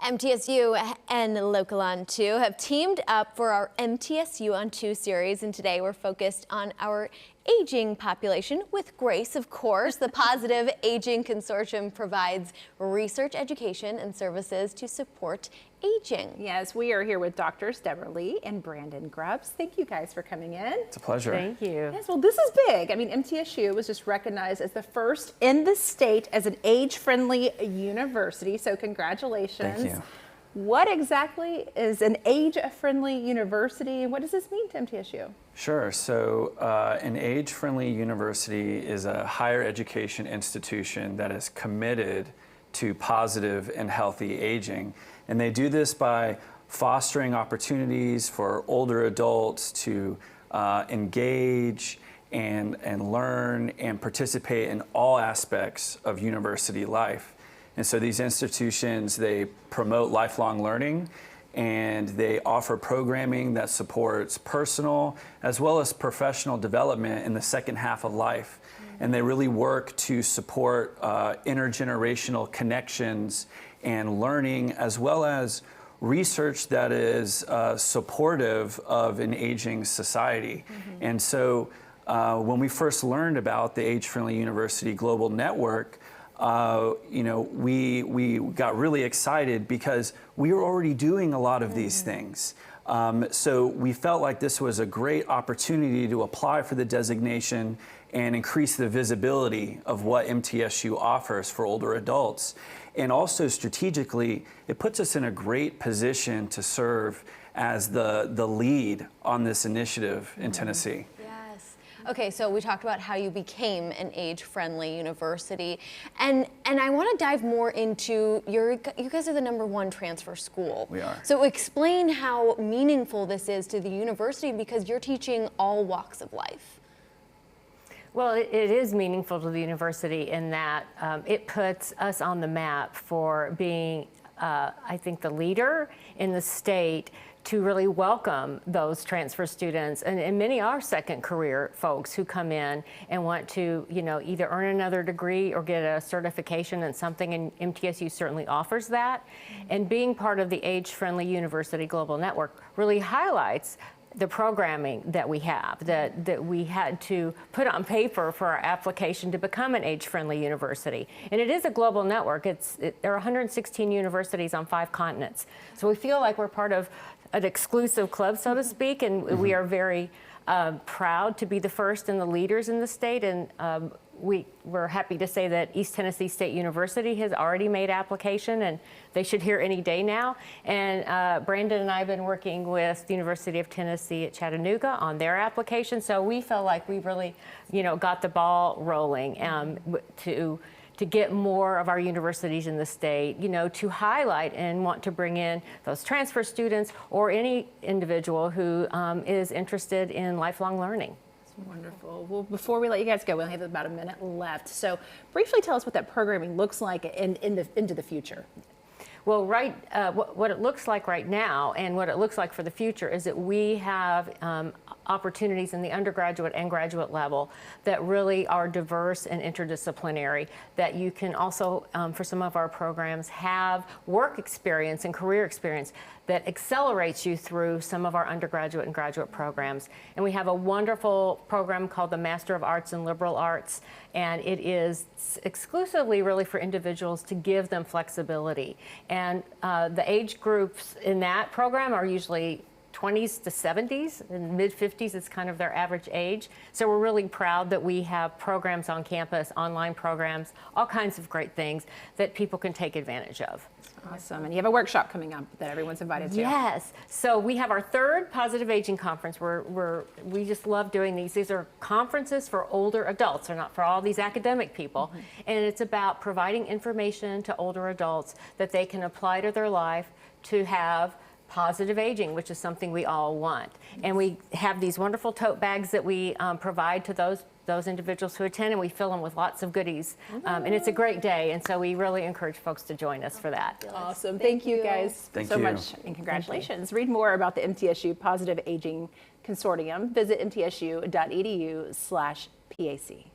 MTSU and Local On 2 have teamed up for our MTSU on 2 series, and today we're focused on our aging population with Grace, of course. The Positive Aging Consortium provides research, education, and services to support aging. Yes, we are here with Doctors Deborah Lee and Brandon Grubbs. Thank you guys for coming in. It's a pleasure. Thank you. Yes, well, this is big. I mean, MTSU was just recognized as the first in the state as an age-friendly university, so congratulations. Thank you. What exactly is an age-friendly university, and what does this mean to MTSU? Sure. So an age-friendly university is a higher education institution that is committed to positive and healthy aging. And they do this by fostering opportunities for older adults to engage and learn and participate in all aspects of university life. And so these institutions, they promote lifelong learning, and they offer programming that supports personal as well as professional development in the second half of life. And they really work to support intergenerational connections and learning, as well as research that is supportive of an aging society. And so when we first learned about the Age-Friendly University Global Network, we got really excited because we were already doing a lot of these things. So we felt like this was a great opportunity to apply for the designation and increase the visibility of what MTSU offers for older adults. And also strategically, it puts us in a great position to serve as the lead on this initiative in Tennessee. Okay, so we talked about how you became an age-friendly university, and I want to dive more into you guys are the #1 transfer school. We are. So explain how meaningful this is to the university, because you're teaching all walks of life. Well, it is meaningful to the university in that it puts us on the map for being, I think, the leader in the state to really welcome those transfer students, and many are second career folks who come in and want to, either earn another degree or get a certification in something, and MTSU certainly offers that. And being part of the Age-Friendly University Global Network really highlights the programming that we have, that we had to put on paper for our application to become an age-friendly university. And it is a global network. There are 116 universities on 5 continents. So we feel like we're part of an exclusive club, so to speak, and we are very proud to be the first and the leaders in the state. And we're happy to say that East Tennessee State University has already made application, and they should hear any day now. And Brandon and I have been working with the University of Tennessee at Chattanooga on their application. So we felt like we really, got the ball rolling to get more of our universities in the state, to highlight and want to bring in those transfer students or any individual who is interested in lifelong learning. Wonderful. Well, before we let you guys go, we only have about a minute left. So briefly tell us what that programming looks like into the future. Well, what it looks like right now and what it looks like for the future is that we have opportunities in the undergraduate and graduate level that really are diverse and interdisciplinary, that you can also, for some of our programs, have work experience and career experience that accelerates you through some of our undergraduate and graduate programs. And we have a wonderful program called the Master of Arts in Liberal Arts, and it is exclusively really for individuals to give them flexibility. And the age groups in that program are usually 20s to 70s, and mid-50s is kind of their average age. So we're really proud that we have programs on campus, online programs, all kinds of great things that people can take advantage of. Awesome. And you have a workshop coming up that everyone's invited to. Yes. So we have our 3rd Positive Aging Conference. We just love doing these. These are conferences for older adults. They're not for all these academic people. And it's about providing information to older adults that they can apply to their life to have positive aging, which is something we all want. And we have these wonderful tote bags that we provide to those individuals who attend, and we fill them with lots of goodies. And it's a great day, and so we really encourage folks to join us for that. Awesome. Thank you guys so much, and congratulations. Read more about the MTSU Positive Aging Consortium. Visit mtsu.edu/PAC.